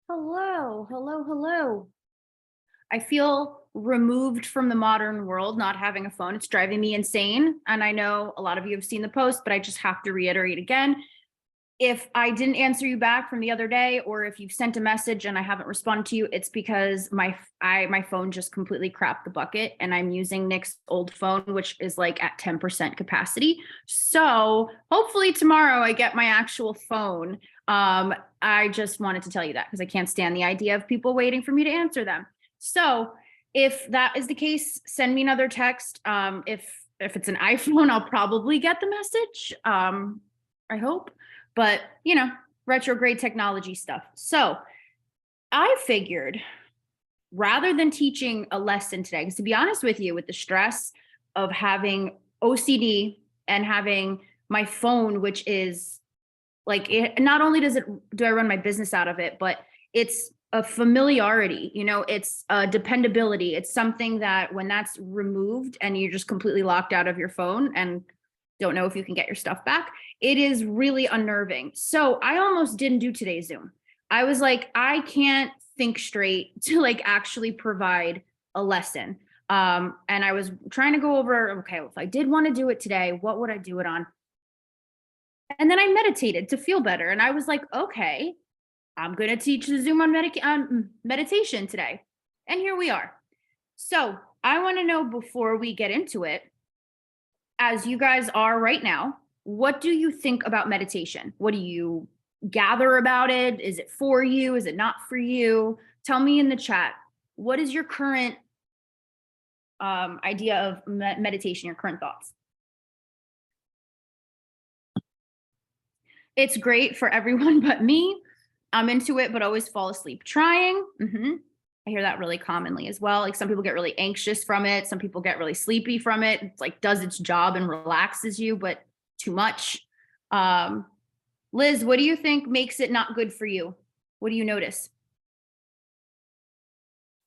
Hello, hello, hello. I feel removed from the modern world not having a phone. It's driving me insane. And I know a lot of you have seen the post, but I just have to reiterate again. If I didn't answer you back from the other day, or if you've sent a message and I haven't responded to you, it's because my phone just completely crapped the bucket and I'm using Nick's old phone, which is like at 10% capacity. So hopefully tomorrow I get my actual phone. I just wanted to tell you that because I can't stand the idea of people waiting for me to answer them. So if that is the case, send me another text. If it's an iPhone, I'll probably get the message. I hope, but retrograde technology stuff. So I figured rather than teaching a lesson today, because to be honest with you, with the stress of having OCD and having my phone, which is like it, not only do I run my business out of it, but it's a familiarity, it's a dependability. It's something that when that's removed and you're just completely locked out of your phone and don't know if you can get your stuff back, it is really unnerving. So I almost didn't do today's Zoom. I was like, I can't think straight to like actually provide a lesson. And I was trying to go over, okay, well, if I did want to do it today, what would I do it on? And then I meditated to feel better. And I was like, okay, I'm going to teach the Zoom on meditation today. And here we are. So I want to know before we get into it, as you guys are right now, what do you think about meditation? What do you gather about it? Is it for you? Is it not for you? Tell me in the chat. What is your current idea of meditation, your current thoughts? It's great for everyone but me. I'm into it, but always fall asleep trying. I hear that really commonly as well. Like some people get really anxious from it. Some people get really sleepy from it. It's like does its job and relaxes you, but too much. Liz, what do you think makes it not good for you? What do you notice?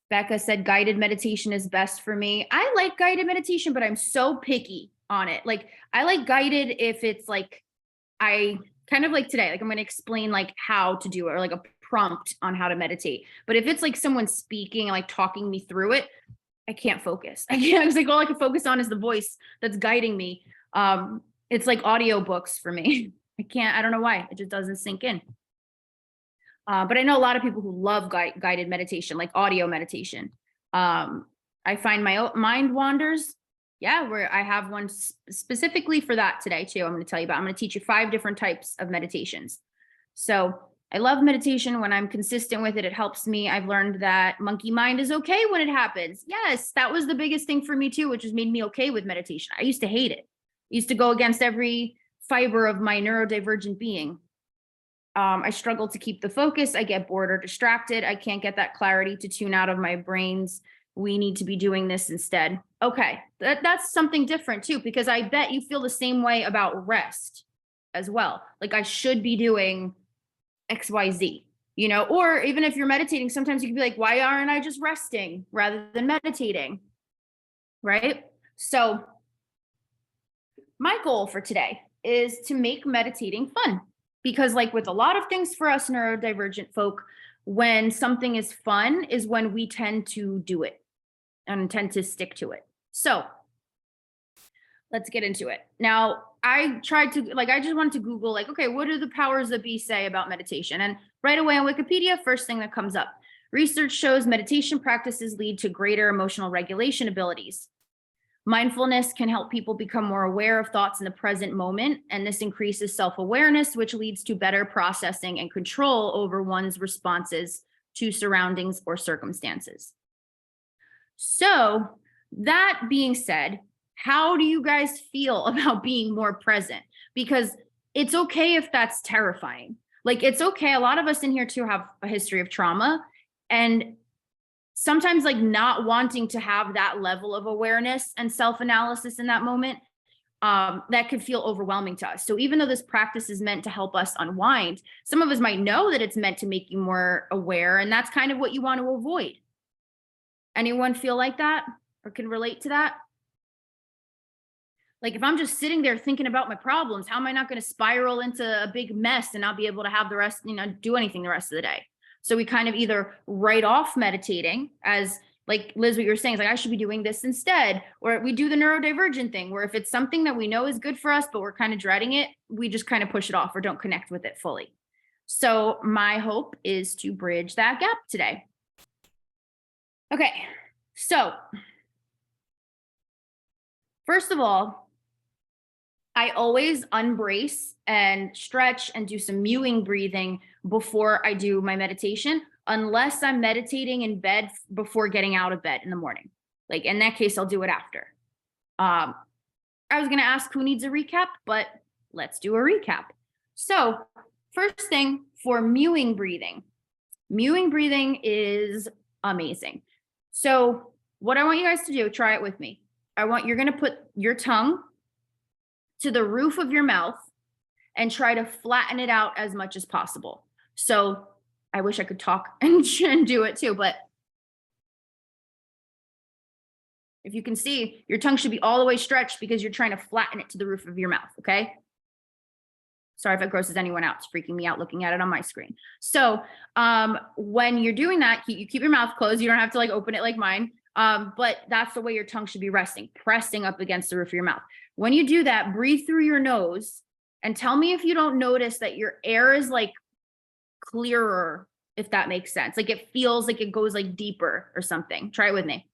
Becca said guided meditation is best for me. I like guided meditation, but I'm so picky on it. Like I like guided if it's like I kind of like today, like I'm going to explain like how to do it or like a prompt on how to meditate. But if it's like someone speaking and like talking me through it, I can't focus. I can't. It's like all I can focus on is the voice that's guiding me. It's like audiobooks for me. I don't know why. It just doesn't sink in. But I know a lot of people who love guided meditation, like audio meditation. I find my own mind wanders. Yeah, where I have one specifically for that today too. I'm going to tell you about. I'm going to teach you 5 different types of meditations. So I love meditation. When I'm consistent with it, it helps me. I've learned that monkey mind is okay when it happens. Yes, that was the biggest thing for me too, which has made me okay with meditation. I used to hate it. I used to go against every fiber of my neurodivergent being. I struggle to keep the focus. I get bored or distracted. I can't get that clarity to tune out of my brains. We need to be doing this instead. Okay, that's something different too, because I bet you feel the same way about rest as well. Like I should be doing XYZ, or even if you're meditating, sometimes you can be like, why aren't I just resting rather than meditating? Right? So my goal for today is to make meditating fun. Because, like with a lot of things for us neurodivergent folk, when something is fun is when we tend to do it and tend to stick to it. So let's get into it. Now, I just wanted to Google, like, okay, what do the powers that be say about meditation? And right away on Wikipedia, first thing that comes up research shows meditation practices lead to greater emotional regulation abilities. Mindfulness can help people become more aware of thoughts in the present moment, and this increases self-awareness, which leads to better processing and control over one's responses to surroundings or circumstances. So, that being said, how do you guys feel about being more present? Because it's okay if that's terrifying. Like, it's okay. A lot of us in here too have a history of trauma, and sometimes like not wanting to have that level of awareness and self-analysis in that moment, that could feel overwhelming to us. So even though this practice is meant to help us unwind, some of us might know that it's meant to make you more aware, and that's kind of what you want to avoid. Anyone feel like that or can relate to that? Like if I'm just sitting there thinking about my problems, how am I not going to spiral into a big mess and not be able to have the rest, do anything the rest of the day? So we kind of either write off meditating as, like Liz, what you're saying is like, I should be doing this instead. Or we do the neurodivergent thing where if it's something that we know is good for us, but we're kind of dreading it, we just kind of push it off or don't connect with it fully. So my hope is to bridge that gap today. Okay, so first of all, I always unbrace and stretch and do some mewing breathing before I do my meditation, unless I'm meditating in bed before getting out of bed in the morning. Like in that case, I'll do it after. I was going to ask who needs a recap, but let's do a recap. So first thing for mewing breathing is amazing. So what I want you guys to do, try it with me. You're going to put your tongue to the roof of your mouth and try to flatten it out as much as possible. So I wish I could talk and do it too, but if you can see, your tongue should be all the way stretched because you're trying to flatten it to the roof of your mouth, okay? Sorry if it grosses anyone out. It's freaking me out looking at it on my screen. So when you're doing that, you keep your mouth closed. You don't have to like open it like mine. But that's the way your tongue should be resting, pressing up against the roof of your mouth. When you do that, breathe through your nose and tell me if you don't notice that your air is like clearer, if that makes sense. Like it feels like it goes like deeper or something. Try it with me.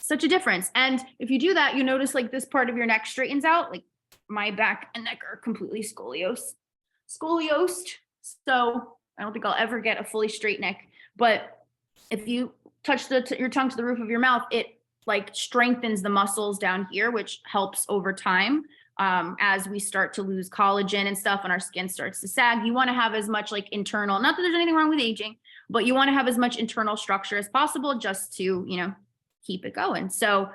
Such a difference. And if you do that, you notice like this part of your neck straightens out. Like my back and neck are completely scoliosed. So I don't think I'll ever get a fully straight neck. But if you touch your tongue to the roof of your mouth, it like strengthens the muscles down here, which helps over time as we start to lose collagen and stuff and our skin starts to sag. You want to have as much like internal, not that there's anything wrong with aging, but you want to have as much internal structure as possible just to, keep it going. So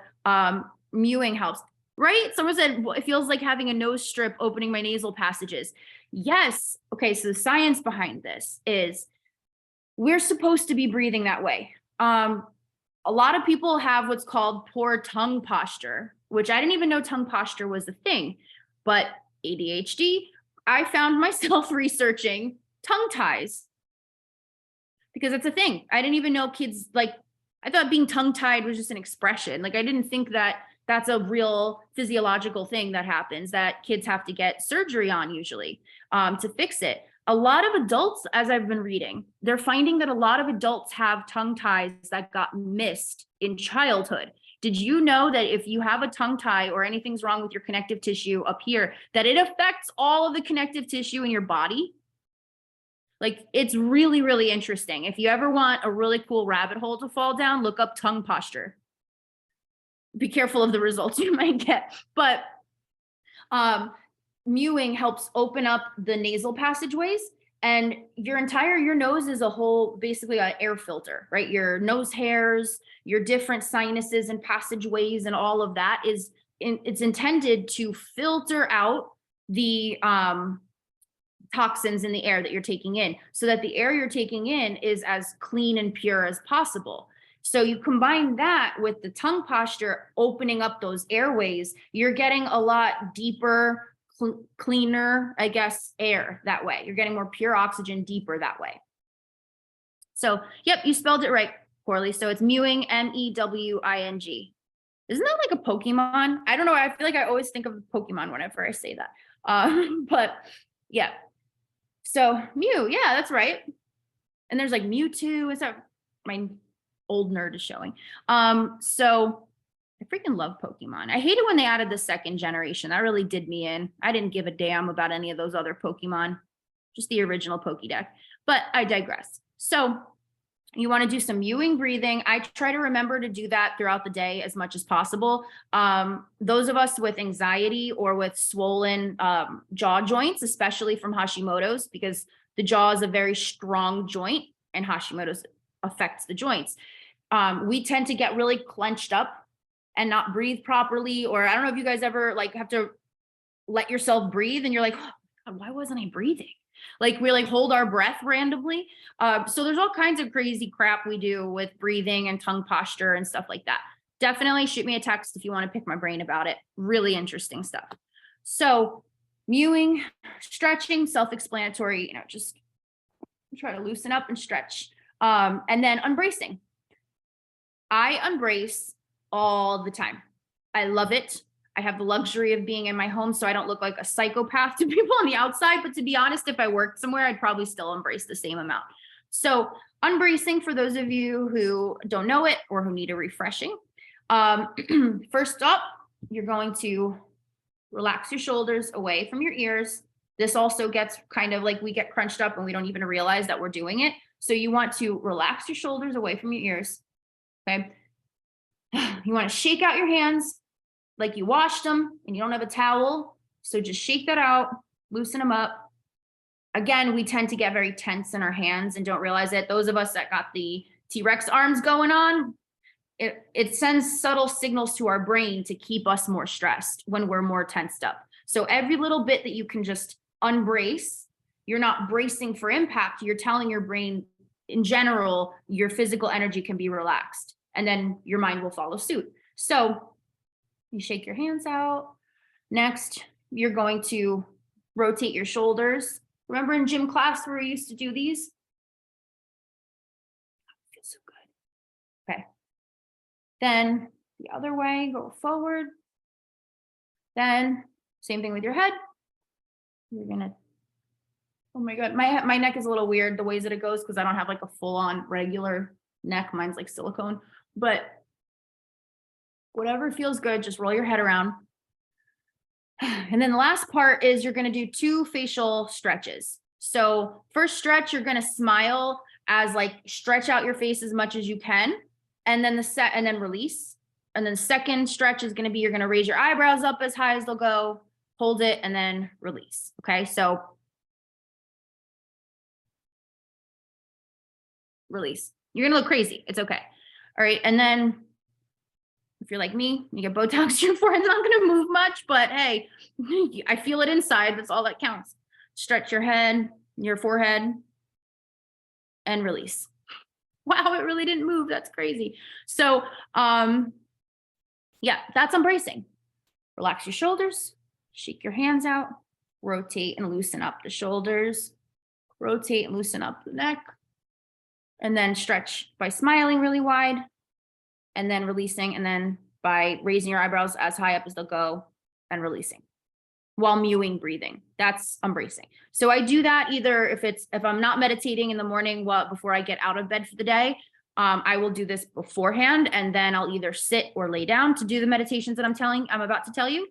mewing helps, right? Someone said, well, it feels like having a nose strip opening my nasal passages. Yes. Okay. So the science behind this is we're supposed to be breathing that way. A lot of people have what's called poor tongue posture, which I didn't even know tongue posture was a thing, but ADHD, I found myself researching tongue ties because it's a thing. I didn't even know kids I thought being tongue tied was just an expression. Like I didn't think that that's a real physiological thing that happens that kids have to get surgery on usually to fix it. A lot of adults, as I've been reading, they're finding that a lot of adults have tongue ties that got missed in childhood. Did you know that if you have a tongue tie or anything's wrong with your connective tissue up here, that it affects all of the connective tissue in your body? Like it's really, really interesting. If you ever want a really cool rabbit hole to fall down, look up tongue posture. Be careful of the results you might get. But mewing helps open up the nasal passageways, and your nose is a whole, basically an air filter, right? Your nose hairs, your different sinuses and passageways and all of that it's intended to filter out the toxins in the air that you're taking in so that the air you're taking in is as clean and pure as possible. So you combine that with the tongue posture, opening up those airways, you're getting a lot deeper, cleaner, I guess, air that way. You're getting more pure oxygen deeper that way. So, yep, you spelled it right, Corley. So it's mewing, M-E-W-I-N-G. Isn't that like a Pokemon? I don't know. I feel like I always think of Pokemon whenever I say that. But yeah. So Mew, yeah, that's right. And there's like Mewtwo. Is that my old nerd is showing? So I freaking love Pokemon. I hated when they added the second generation. That really did me in. I didn't give a damn about any of those other Pokemon, just the original Pokédex. But I digress. So you want to do some mewing breathing. I try to remember to do that throughout the day as much as possible. Those of us with anxiety or with swollen jaw joints, especially from Hashimoto's, because the jaw is a very strong joint and Hashimoto's affects the joints. We tend to get really clenched up and not breathe properly. Or I don't know if you guys ever have to let yourself breathe and you're like, oh, why wasn't I breathing? Like we hold our breath randomly. So there's all kinds of crazy crap we do with breathing and tongue posture and stuff like that. Definitely shoot me a text if you want to pick my brain about it. Really interesting stuff. So Mewing, stretching, self-explanatory, just try to loosen up and stretch. And then unbracing. I unbrace all the time. I love it. I have the luxury of being in my home, so I don't look like a psychopath to people on the outside. But to be honest, if I worked somewhere, I'd probably still embrace the same amount. So unbracing, for those of you who don't know it or who need a refreshing. First up, you're going to relax your shoulders away from your ears. This also gets kind of like we get crunched up and we don't even realize that we're doing it. So you want to relax your shoulders away from your ears. Okay. You want to shake out your hands like you washed them and you don't have a towel. So just shake that out, loosen them up. Again, we tend to get very tense in our hands and don't realize it. Those of us that got the T-Rex arms going on, it sends subtle signals to our brain to keep us more stressed when we're more tensed up. So every little bit that you can just unbrace, you're not bracing for impact. You're telling your brain, in general, your physical energy can be relaxed, and then your mind will follow suit. So you shake your hands out. Next, you're going to rotate your shoulders. Remember in gym class where we used to do these? Feels so good. Okay. Then the other way, go forward. Then same thing with your head. You're gonna, oh my God, my neck is a little weird the ways that it goes because I don't have like a full-on regular neck. Mine's like silicone, but whatever feels good, just roll your head around. And then the last part is you're gonna do 2 facial stretches. So first stretch, you're gonna smile as like stretch out your face as much as you can. And then and then release. And then second stretch is going to be, you're going to raise your eyebrows up as high as they'll go, hold it, and then release. Okay. So release. You're going to look crazy. It's okay. All right. And then if you're like me, you get Botox, your forehead's not going to move much, but hey, I feel it inside. That's all that counts. Stretch your head, your forehead, and release. Wow, it really didn't move. That's crazy. So, yeah, that's unbracing. Relax your shoulders, shake your hands out, rotate and loosen up the shoulders, rotate and loosen up the neck, and then stretch by smiling really wide, and then releasing, and then by raising your eyebrows as high up as they'll go and releasing while mewing breathing. That's unbracing. So I do that either if I'm not meditating in the morning, before I get out of bed for the day, I will do this beforehand, and then I'll either sit or lay down to do the meditations that I'm about to tell you.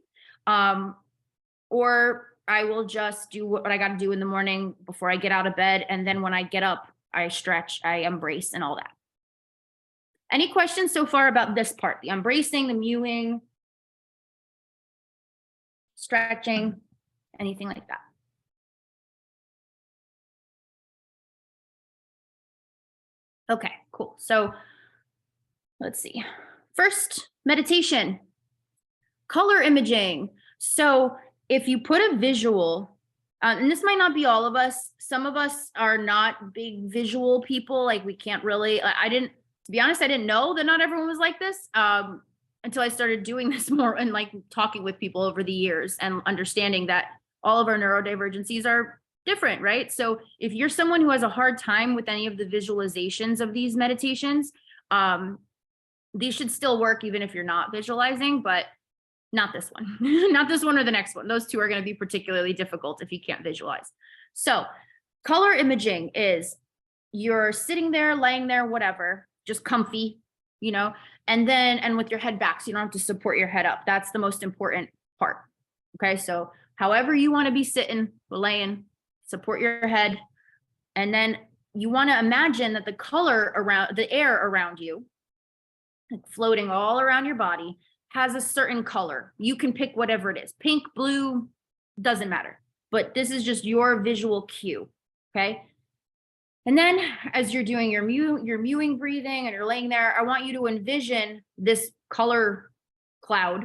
Or I will just do what I got to do in the morning before I get out of bed. And then when I get up, I stretch, I embrace, and all that. Any questions so far about this part? The unbracing, the mewing, stretching, anything like that? Okay, cool. So let's see. First, meditation, color imaging. So if you put a visual, and this might not be all of us, some of us are not big visual people. Like we can't really, to be honest, I didn't know that not everyone was like this until I started doing this more and like talking with people over the years and understanding that all of our neurodivergencies are different, right? So if you're someone who has a hard time with any of the visualizations of these meditations, these should still work even if you're not visualizing, but not this one, not this one or the next one. Those two are going to be particularly difficult if you can't visualize. So color imaging is you're sitting there, laying there, whatever, just comfy, and with your head back, so you don't have to support your head up. That's the most important part. Okay. So however you want to be sitting, laying, support your head. And then you want to imagine that the color around the air around you, like floating all around your body, has a certain color. You can pick whatever it is, pink, blue, doesn't matter. But this is just your visual cue. Okay. And then as you're doing your mewing breathing and you're laying there, I want you to envision this color cloud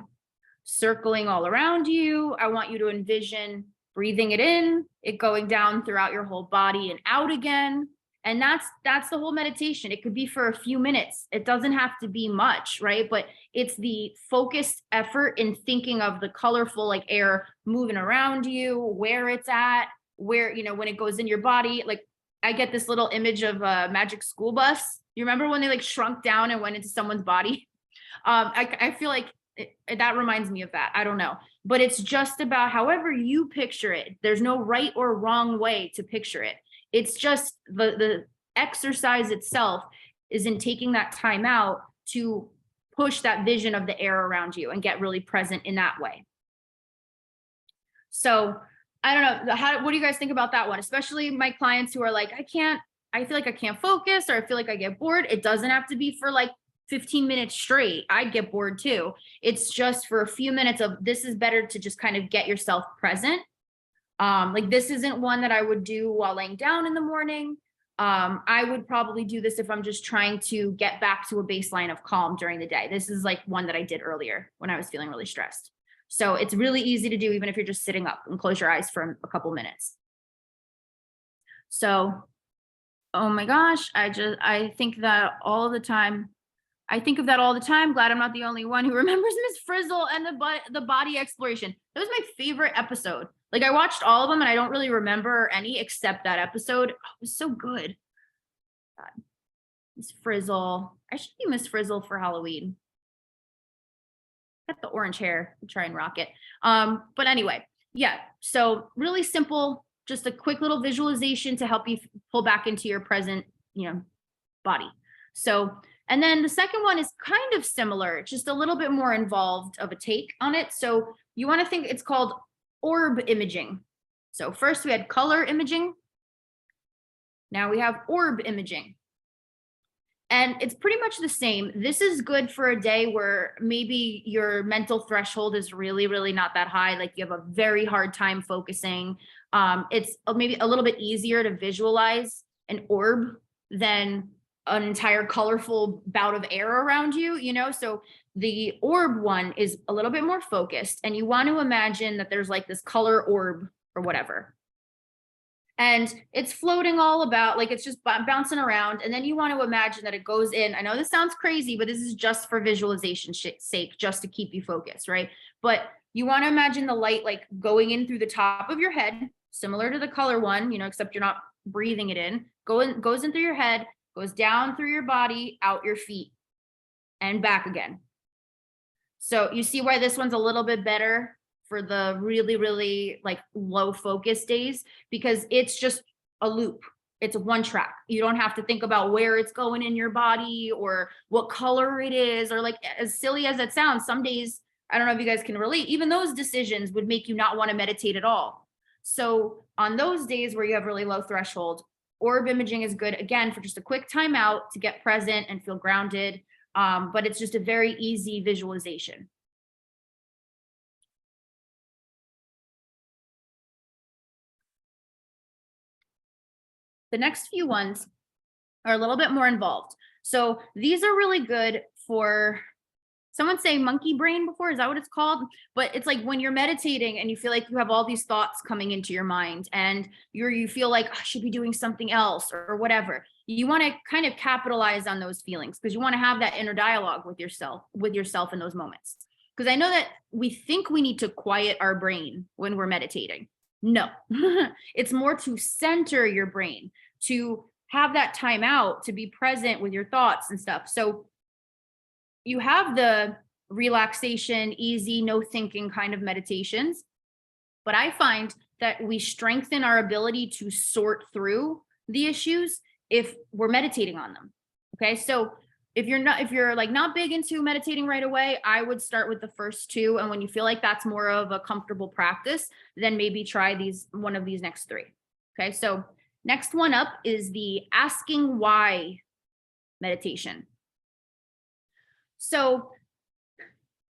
circling all around you. I want you to envision breathing it in, it going down throughout your whole body and out again. And that's the whole meditation. It could be for a few minutes. It doesn't have to be much, right? But it's the focused effort in thinking of the colorful like air moving around you, where it's at, where, you know, when it goes in your body. Like I get this little image of a magic school bus. You remember when they like shrunk down and went into someone's body? I feel like that reminds me of that. I don't know, but it's just about however you picture it. There's no right or wrong way to picture it. It's just the exercise itself is in taking that time out to push that vision of the air around you and get really present in that way. So I don't know. What do you guys think about that one? Especially my clients who are like, I feel like I can't focus, or I feel like I get bored. It doesn't have to be for like 15 minutes straight. I'd get bored too. It's just for a few minutes of this is better to just kind of get yourself present. Like this isn't one that I would do while laying down in the morning. I would probably do this if I'm just trying to get back to a baseline of calm during the day. This is like one that I did earlier when I was feeling really stressed. So it's really easy to do even if you're just sitting up, and close your eyes for a couple minutes. So, oh my gosh, I think that all the time. I think of that all the time. Glad I'm not the only one who remembers Miss Frizzle and the body exploration. That was my favorite episode. Like I watched all of them and I don't really remember any except that episode. Oh, it was so good. God. Miss Frizzle. I should be Miss Frizzle for Halloween. Got the orange hair. I'll try and rock it. But anyway, yeah. So really simple, just a quick little visualization to help you pull back into your present, body. So, and then the second one is kind of similar, just a little bit more involved of a take on it. So you want to think it's called orb imaging. So first we had color imaging. Now we have orb imaging. And it's pretty much the same. This is good for a day where maybe your mental threshold is really, really not that high. Like you have a very hard time focusing. It's maybe a little bit easier to visualize an orb than an entire colorful bout of air around you, So the orb one is a little bit more focused, and you want to imagine that there's like this color orb or whatever. And it's floating all about, like it's just bouncing around. And then you want to imagine that it goes in. I know this sounds crazy, but this is just for visualization sake, just to keep you focused, right? But you want to imagine the light like going in through the top of your head, similar to the color one, except you're not breathing it in. Goes in through your head, goes down through your body, out your feet, and back again. So you see why this one's a little bit better for the really, really like low focus days, because it's just a loop. It's one track. You don't have to think about where it's going in your body or what color it is, or like as silly as that sounds, some days, I don't know if you guys can relate, even those decisions would make you not want to meditate at all. So on those days where you have really low threshold, orb imaging is good, again, for just a quick time out to get present and feel grounded. But it's just a very easy visualization. The next few ones are a little bit more involved. So these are really good for, someone say monkey brain before, is that what it's called? But it's like when you're meditating and you feel like you have all these thoughts coming into your mind and you feel like, I should be doing something else or whatever. You want to kind of capitalize on those feelings because you want to have that inner dialogue with yourself in those moments. Because I know that we think we need to quiet our brain when we're meditating. No, it's more to center your brain, to have that time out, to be present with your thoughts and stuff. So you have the relaxation, easy, no thinking kind of meditations. But I find that we strengthen our ability to sort through the issues if we're meditating on them. Okay. So if you're like not big into meditating right away, I would start with the first two. And when you feel like that's more of a comfortable practice, then maybe try one of these next three. Okay. So next one up is the asking why meditation. So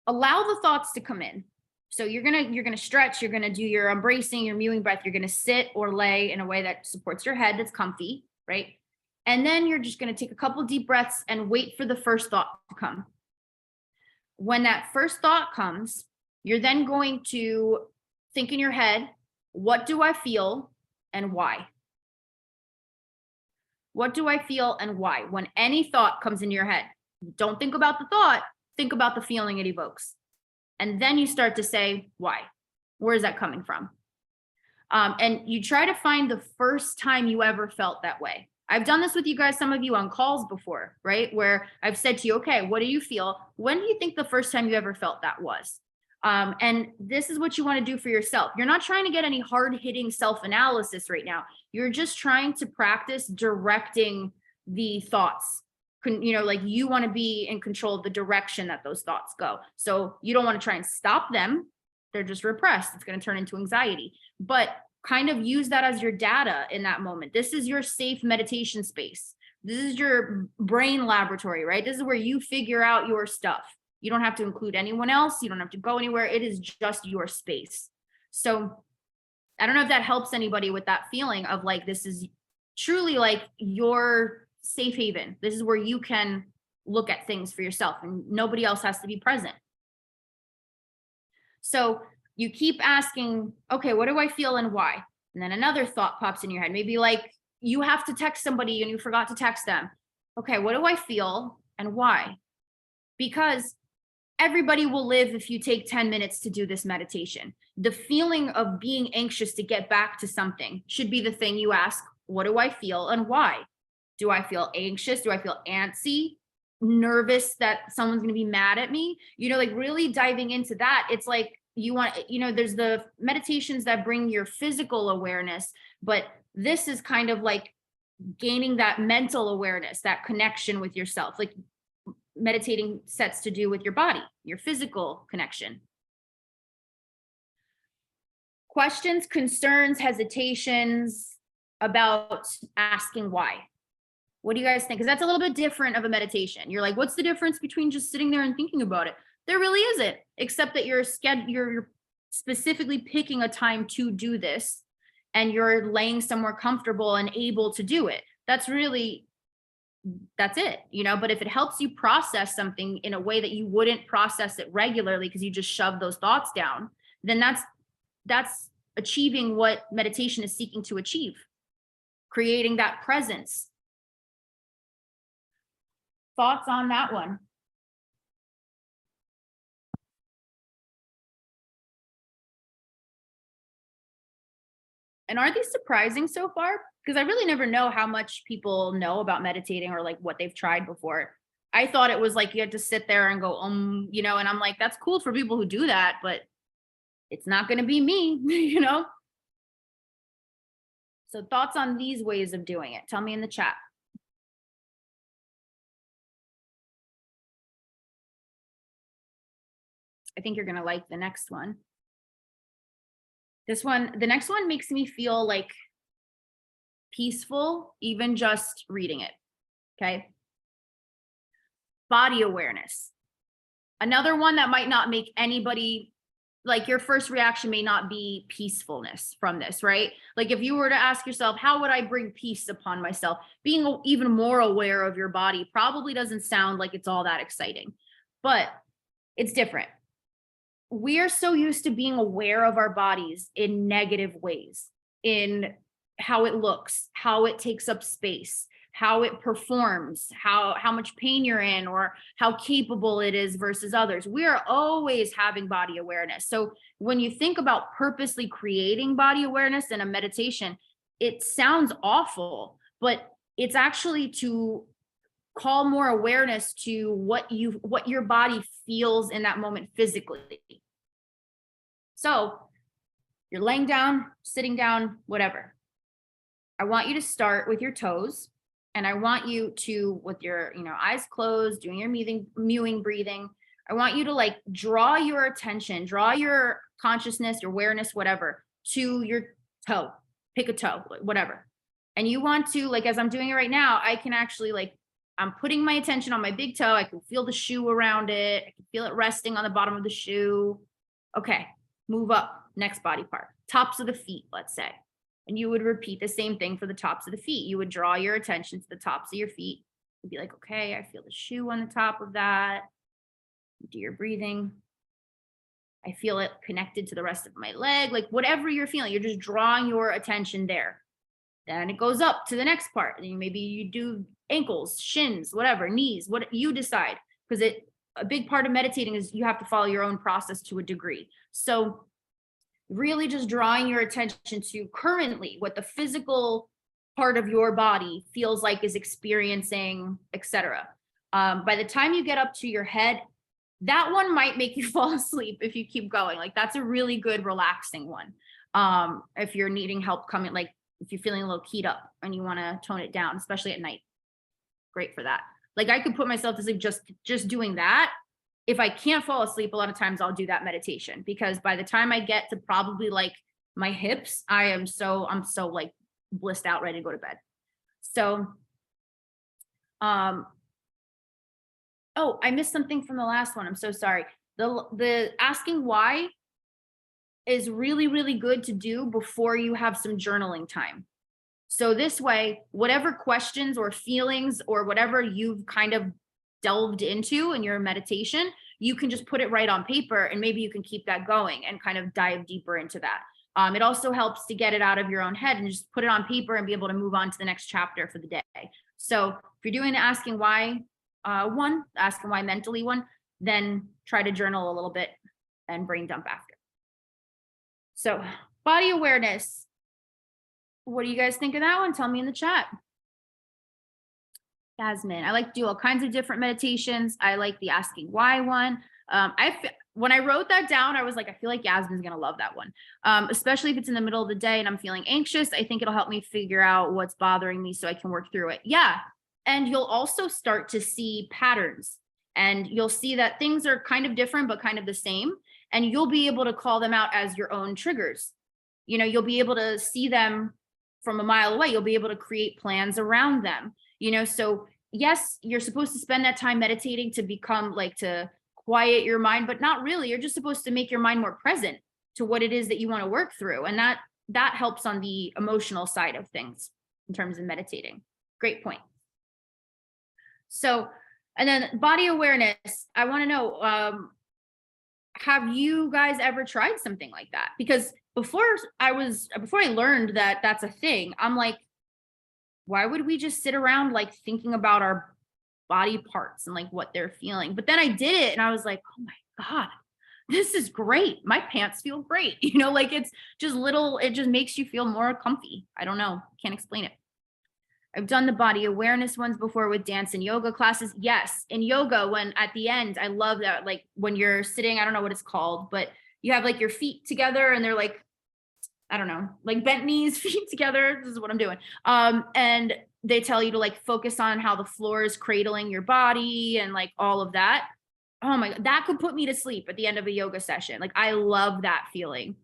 allow the thoughts to come in. So you're gonna stretch, you're gonna do your embracing, your mewing breath, you're gonna sit or lay in a way that supports your head, that's comfy, right? And then you're just gonna take a couple deep breaths and wait for the first thought to come. When that first thought comes, you're then going to think in your head, what do I feel and why? What do I feel and why? When any thought comes into your head, don't think about the thought, think about the feeling it evokes. And then you start to say, why? Where is that coming from? And you try to find the first time you ever felt that way. I've done this with you guys, some of you on calls before, right? Where I've said to you, okay, what do you feel? When do you think the first time you ever felt that was? And this is what you want to do for yourself. You're not trying to get any hard hitting self analysis right now. You're just trying to practice directing the thoughts. Like you want to be in control of the direction that those thoughts go. So you don't want to try and stop them. They're just repressed. It's going to turn into anxiety. But kind of use that as your data in that moment. This is your safe meditation space. This is your brain laboratory, right? This is where you figure out your stuff. You don't have to include anyone else. You don't have to go anywhere. It is just your space. So I don't know if that helps anybody with that feeling of like, this is truly like your safe haven. This is where you can look at things for yourself and nobody else has to be present. So you keep asking, okay, what do I feel and why? And then another thought pops in your head. Maybe like you have to text somebody and you forgot to text them. Okay, what do I feel and why? Because everybody will live if you take 10 minutes to do this meditation. The feeling of being anxious to get back to something should be the thing you ask, what do I feel and why? Do I feel anxious? Do I feel antsy? Nervous that someone's going to be mad at me? Like really diving into that. It's like there's the meditations that bring your physical awareness, but this is kind of like gaining that mental awareness, that connection with yourself. Like meditating sets to do with your body, your physical connection. Questions, concerns, hesitations about asking why. What do you guys think? Because that's a little bit different of a meditation. You're like, what's the difference between just sitting there and thinking about it? There really isn't, except that you're specifically picking a time to do this and you're laying somewhere comfortable and able to do it. That's it, but if it helps you process something in a way that you wouldn't process it regularly because you just shove those thoughts down, then that's achieving what meditation is seeking to achieve, creating that presence. Thoughts on that one? And aren't these surprising so far? Because I really never know how much people know about meditating or like what they've tried before. I thought it was like you had to sit there and go, and I'm like, that's cool for people who do that, but it's not going to be me, So thoughts on these ways of doing it? Tell me in the chat. I think you're going to like the next one. The next one makes me feel like peaceful, even just reading it. Okay. Body awareness. Another one that might not make anybody, like your first reaction may not be peacefulness from this, right? Like if you were to ask yourself, how would I bring peace upon myself? Being even more aware of your body probably doesn't sound like it's all that exciting, but it's different. We are so used to being aware of our bodies in negative ways, in how it looks, how it takes up space, how it performs, how much pain you're in, or how capable it is versus others. We are always having body awareness. So when you think about purposely creating body awareness in a meditation, it sounds awful, but it's actually to call more awareness to what your body feels in that moment physically. So you're laying down, sitting down, whatever. I want you to start with your toes, and I want you to, with your eyes closed, doing your mewing breathing, I want you to like draw your attention, draw your consciousness, your awareness, whatever, to your toe. Pick a toe, whatever. And you want to, like, as I'm doing it right now, I can actually I'm putting my attention on my big toe. I can feel the shoe around it. I can feel it resting on the bottom of the shoe. Okay, move up, next body part. Tops of the feet, let's say. And you would repeat the same thing for the tops of the feet. You would draw your attention to the tops of your feet. You'd be like, okay, I feel the shoe on the top of that. Do your breathing. I feel it connected to the rest of my leg. Like whatever you're feeling, you're just drawing your attention there. Then it goes up to the next part. And maybe you do ankles, shins, whatever, knees, what you decide. Because a big part of meditating is you have to follow your own process to a degree. So really just drawing your attention to currently what the physical part of your body feels like, is experiencing, etc. By the time you get up to your head, that one might make you fall asleep if you keep going. Like that's a really good relaxing one. If you're needing help coming, like if you're feeling a little keyed up and you want to tone it down, especially at night, great for that. Like I could put myself to sleep just doing that. If I can't fall asleep, a lot of times I'll do that meditation, because by the time I get to probably like my hips, I'm so like blissed out, ready to go to bed. So, oh, I missed something from the last one. I'm so sorry. The asking why is really, really good to do before you have some journaling time. So this way, whatever questions or feelings or whatever you've kind of delved into in your meditation, you can just put it right on paper, and maybe you can keep that going and kind of dive deeper into that. It also helps to get it out of your own head and just put it on paper and be able to move on to the next chapter for the day. So if you're doing the asking why one, asking why mentally one, then try to journal a little bit and brain dump after. So body awareness. What do you guys think of that one? Tell me in the chat. Yasmin, I like to do all kinds of different meditations. I like the asking why one. When I wrote that down, I was like, I feel like Yasmin's gonna love that one, especially if it's in the middle of the day and I'm feeling anxious. I think it'll help me figure out what's bothering me so I can work through it. Yeah, and you'll also start to see patterns, and you'll see that things are kind of different but kind of the same, and you'll be able to call them out as your own triggers. You know, you'll be able to see them from a mile away. You'll be able to create plans around them. You know, so yes, you're supposed to spend that time meditating to become like to quiet your mind, but not really. You're just supposed to make your mind more present to what it is that you want to work through. And that helps on the emotional side of things in terms of meditating. Great point. So, and then body awareness, I want to know, have you guys ever tried something like that? Because before I learned that that's a thing, I'm like, why would we just sit around like thinking about our body parts and like what they're feeling? But then I did it and I was like, oh my God, this is great. My pants feel great. You know, like it's just it just makes you feel more comfy. I don't know. Can't explain it. I've done the body awareness ones before with dance and yoga classes. Yes. In yoga, when at the end, I love that, like when you're sitting, I don't know what it's called, but you have like your feet together and they're like, I don't know, like bent knees, feet together. This is what I'm doing. And they tell you to like focus on how the floor is cradling your body and like all of that. Oh my God, that could put me to sleep at the end of a yoga session. Like I love that feeling.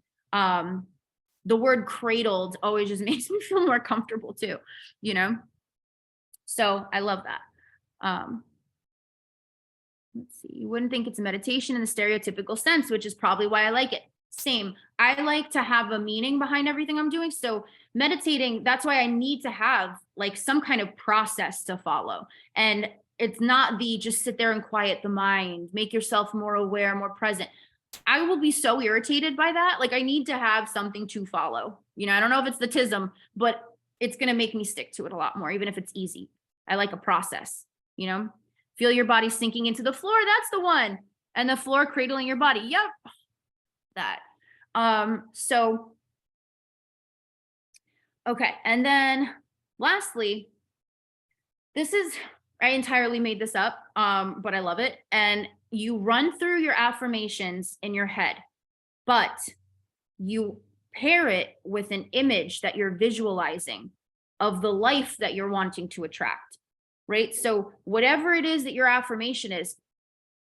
The word cradled always just makes me feel more comfortable too, you know? So I love that. Let's see, you wouldn't think it's a meditation in the stereotypical sense, which is probably why I like it. Same. I like to have a meaning behind everything I'm doing. So meditating, that's why I need to have like some kind of process to follow. And it's not the just sit there and quiet the mind, make yourself more aware, more present. I will be so irritated by that. Like I need to have something to follow. You know, I don't know if it's the tism, but it's going to make me stick to it a lot more, even if it's easy. I like a process, you know, feel your body sinking into the floor. That's the one. And the floor cradling your body. Yep. That. So, okay. And then lastly, I entirely made this up, but I love it. And you run through your affirmations in your head, but you pair it with an image that you're visualizing of the life that you're wanting to attract, right? So whatever it is that your affirmation is,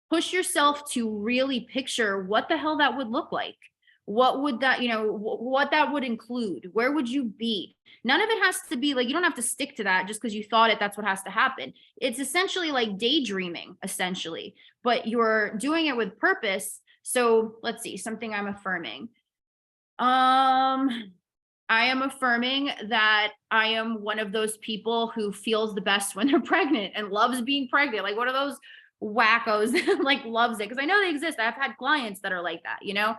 push yourself to really picture what the hell that would look like. What would that, what that would include? Where would you be? None of it has to be like, you don't have to stick to that just because you thought it, that's what has to happen. It's essentially like daydreaming, essentially, but you're doing it with purpose. So let's see, something I'm affirming. I am affirming that I am one of those people who feels the best when they're pregnant and loves being pregnant. Like one of those wackos that like loves it. Cause I know they exist. I've had clients that are like that, you know?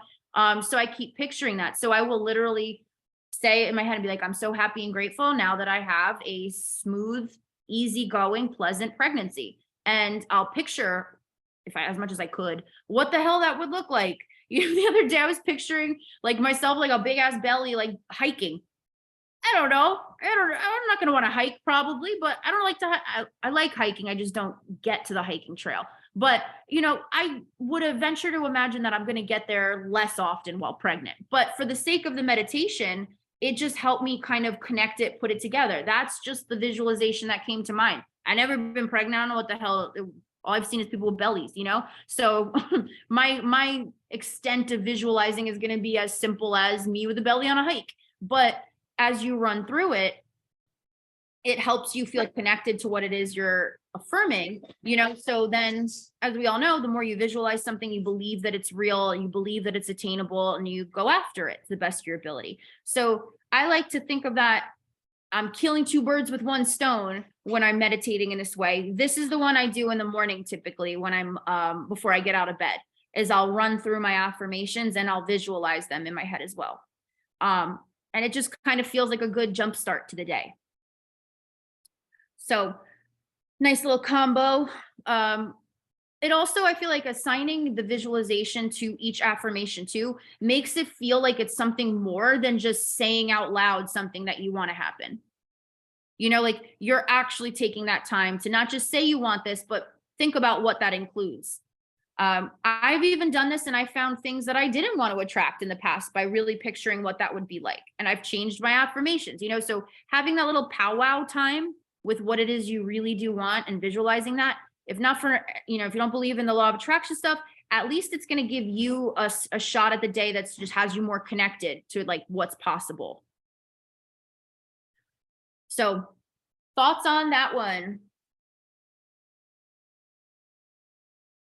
So I keep picturing that. So I will literally say it in my head and be like, I'm so happy and grateful now that I have a smooth, easygoing, pleasant pregnancy. And I'll picture, if I, as much as I could, what the hell that would look like. You know, the other day I was picturing like myself, like a big ass belly, like hiking. I don't know. I'm not going to want to hike probably, but I don't like to. I like hiking. I just don't get to the hiking trail. But you know, I would have ventured to imagine that I'm going to get there less often while pregnant. But for the sake of the meditation, it just helped me kind of connect it, put it together. That's just the visualization that came to mind. I never been pregnant. I don't know what the hell. All I've seen is people with bellies, you know. So my extent of visualizing is going to be as simple as me with a belly on a hike. But as you run through it, it helps you feel connected to what it is you're affirming, you know? So then, as we all know, the more you visualize something, you believe that it's real, you believe that it's attainable, and you go after it to the best of your ability. So I like to think of that. I'm killing two birds with one stone when I'm meditating in this way. This is the one I do in the morning, typically when I'm before I get out of bed, is I'll run through my affirmations and I'll visualize them in my head as well. And it just kind of feels like a good jump start to the day. So nice little combo. It also, I feel like assigning the visualization to each affirmation too makes it feel like it's something more than just saying out loud something that you want to happen. You know, like you're actually taking that time to not just say you want this, but think about what that includes. I've even done this and I found things that I didn't want to attract in the past by really picturing what that would be like. And I've changed my affirmations, you know, so having that little powwow time with what it is you really do want and visualizing that, if not for, you know, if you don't believe in the law of attraction stuff, at least it's going to give you a shot at the day that's just has you more connected to like what's possible. So thoughts on that one?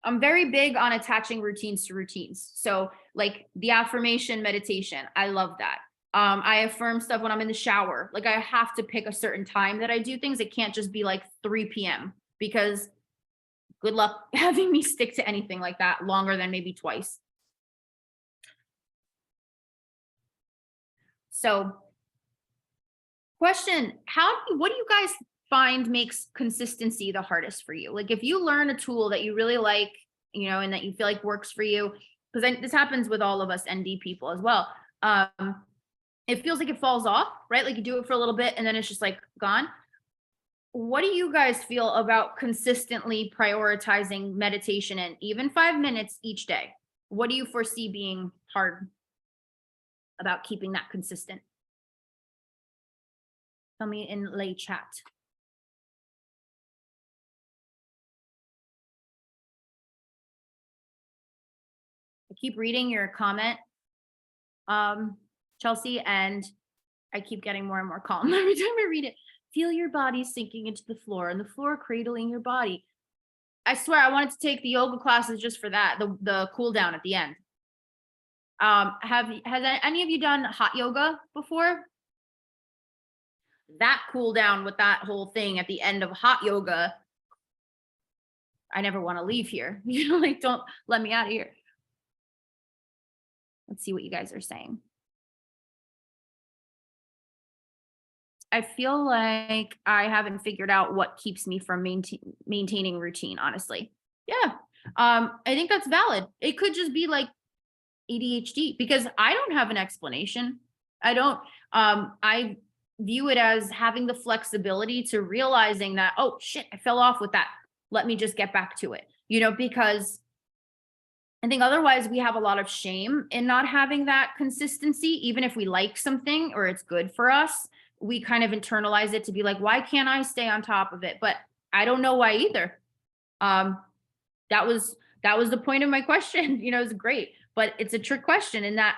I'm very big on attaching routines to routines. So like the affirmation meditation, I love that. I affirm stuff when I'm in the shower. Like I have to pick a certain time that I do things. It can't just be like 3 p.m. because good luck having me stick to anything like that longer than maybe twice. So question, what do you guys find makes consistency the hardest for you? Like if you learn a tool that you really like, you know, and that you feel like works for you, because this happens with all of us ND people as well. It feels like it falls off, right? Like you do it for a little bit and then it's just like gone. What do you guys feel about consistently prioritizing meditation and even 5 minutes each day? What do you foresee being hard about keeping that consistent? Tell me in lay chat. I keep reading your comment, Chelsea, and I keep getting more and more calm every time I read it. Feel your body sinking into the floor and the floor cradling your body. I swear I wanted to take the yoga classes just for that, the cool down at the end. Has any of you done hot yoga before? That cool down with that whole thing at the end of hot yoga. I never want to leave here. You know, like don't let me out of here. Let's see what you guys are saying. I feel like I haven't figured out what keeps me from maintaining routine, honestly. Yeah. I think that's valid. It could just be like ADHD because I don't have an explanation. I view it as having the flexibility to realizing that, oh shit, I fell off with that. Let me just get back to it, you know, because I think otherwise we have a lot of shame in not having that consistency, even if we like something or it's good for us. We kind of internalize it to be like, why can't I stay on top of it? But I don't know why either. That was the point of my question. You know, it's great, but it's a trick question in that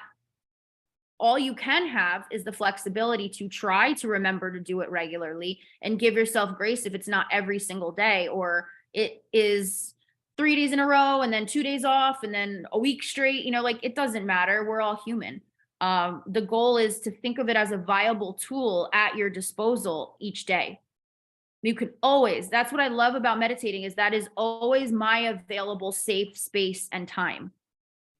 all you can have is the flexibility to try to remember to do it regularly and give yourself grace if it's not every single day or it is 3 days in a row and then 2 days off and then a week straight, you know, like it doesn't matter. We're all human. The goal is to think of it as a viable tool at your disposal each day. You can always, that's what I love about meditating is that is always my available safe space and time.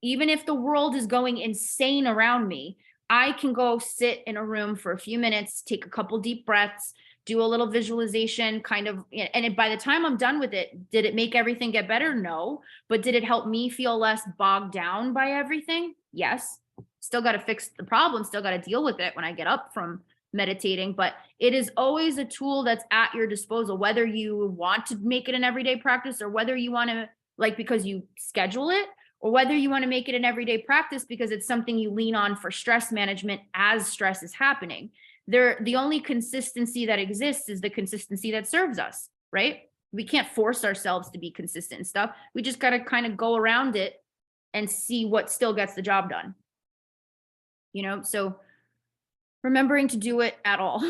Even if the world is going insane around me, I can go sit in a room for a few minutes, take a couple deep breaths, do a little visualization kind of, and by the time I'm done with it, did it make everything get better? No. But did it help me feel less bogged down by everything? Yes. Still got to fix the problem, still got to deal with it when I get up from meditating, but it is always a tool that's at your disposal, whether you want to make it an everyday practice or whether you want to, like, because you schedule it, or whether you want to make it an everyday practice because it's something you lean on for stress management as stress is happening. The only consistency that exists is the consistency that serves us, right? We can't force ourselves to be consistent and stuff. We just got to kind of go around it and see what still gets the job done. So remembering to do it at all.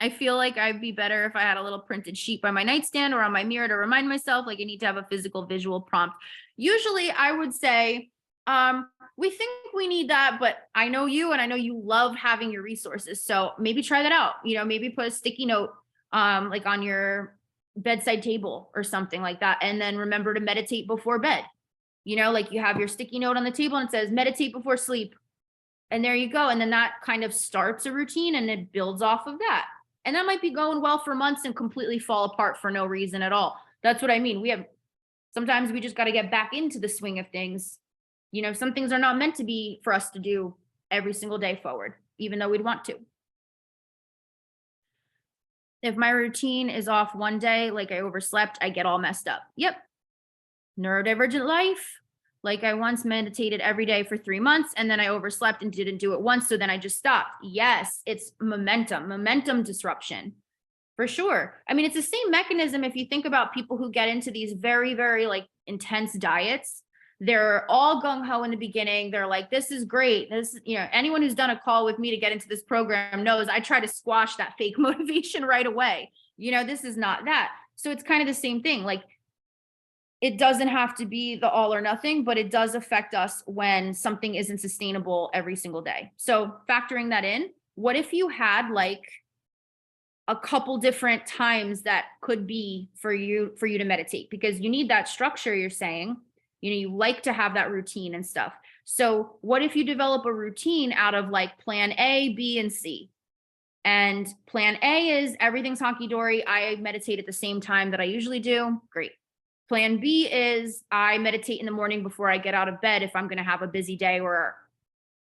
I feel like I'd be better if I had a little printed sheet by my nightstand or on my mirror to remind myself, like I need to have a physical visual prompt. Usually I would say, we think we need that, but I know you and I know you love having your resources. So maybe try that out. Maybe put a sticky note, like on your bedside table or something like that. And then remember to meditate before bed. Like you have your sticky note on the table and it says meditate before sleep. And there you go. And then that kind of starts a routine and it builds off of that. And that might be going well for months and completely fall apart for no reason at all. That's what I mean. Sometimes we just got to get back into the swing of things. Some things are not meant to be for us to do every single day forward, even though we'd want to. If my routine is off one day, like I overslept, I get all messed up. Yep. Neurodivergent life. Like I once meditated every day for 3 months and then I overslept and didn't do it once. So then I just stopped. Yes, it's momentum disruption for sure. I mean, it's the same mechanism. If you think about people who get into these very, very like intense diets, they're all gung ho in the beginning. They're like, this is great. Anyone who's done a call with me to get into this program knows I try to squash that fake motivation right away. This is not that. So it's kind of the same thing. Like, it doesn't have to be the all or nothing, but it does affect us when something isn't sustainable every single day. So factoring that in, what if you had like a couple different times that could be for you to meditate? Because you need that structure, you're saying, you like to have that routine and stuff. So what if you develop a routine out of like plan A, B, and C? And plan A is everything's honky-dory. I meditate at the same time that I usually do. Great. Plan B is I meditate in the morning before I get out of bed if I'm going to have a busy day or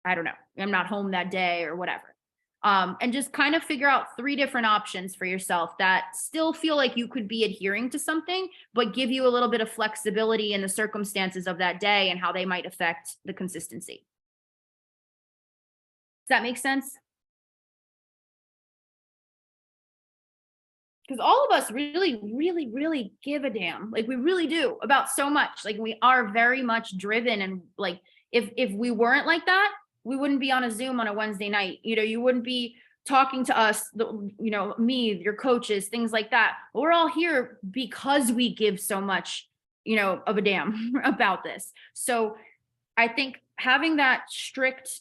I don't know, I'm not home that day or whatever. And just kind of figure out 3 different options for yourself that still feel like you could be adhering to something, but give you a little bit of flexibility in the circumstances of that day and how they might affect the consistency. Does that make sense? Because all of us really, really, really give a damn. Like we really do about so much. Like we are very much driven, and like if we weren't like that, we wouldn't be on a Zoom on a Wednesday night. You wouldn't be talking to us, me, your coaches, things like that. We're all here because we give so much, of a damn about this. So I think having that strict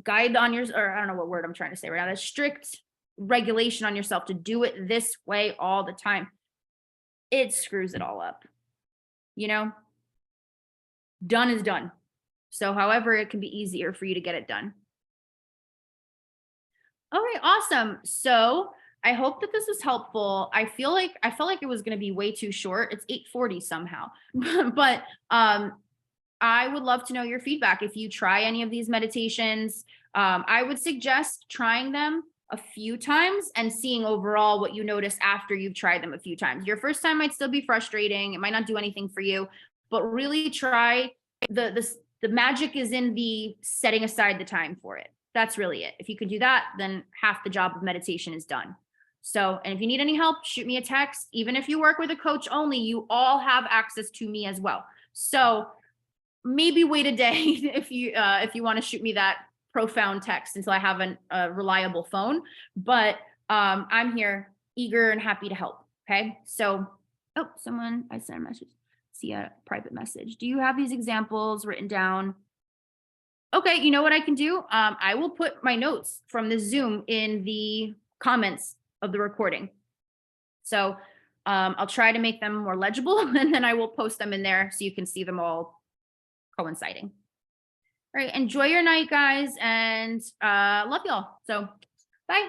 guide on or I don't know what word I'm trying to say right now, that strict regulation on yourself to do it this way all the time, it screws it all up. Done is done. So however it can be easier for you to get it done. All right, awesome. So I hope that this was helpful. I felt like it was going to be way too short. It's 8:40 somehow. But I would love to know your feedback. If you try any of these meditations, I would suggest trying them a few times and seeing overall what you notice after you've tried them a few times. Your first time might still be frustrating. It might not do anything for you, but really try the magic is in the setting aside the time for it. That's really it. If you can do that, then half the job of meditation is done. So, and if you need any help, shoot me a text. Even if you work with a coach only, you all have access to me as well. So maybe wait a day if you want to shoot me that profound text until I have a reliable phone. But I'm here, eager and happy to help. Okay. So, I sent a message. See a private message. Do you have these examples written down? Okay, you know what I can do? I will put my notes from the Zoom in the comments of the recording. So I'll try to make them more legible and then I will post them in there so you can see them all coinciding. All right. Enjoy your night, guys. And love y'all. So bye.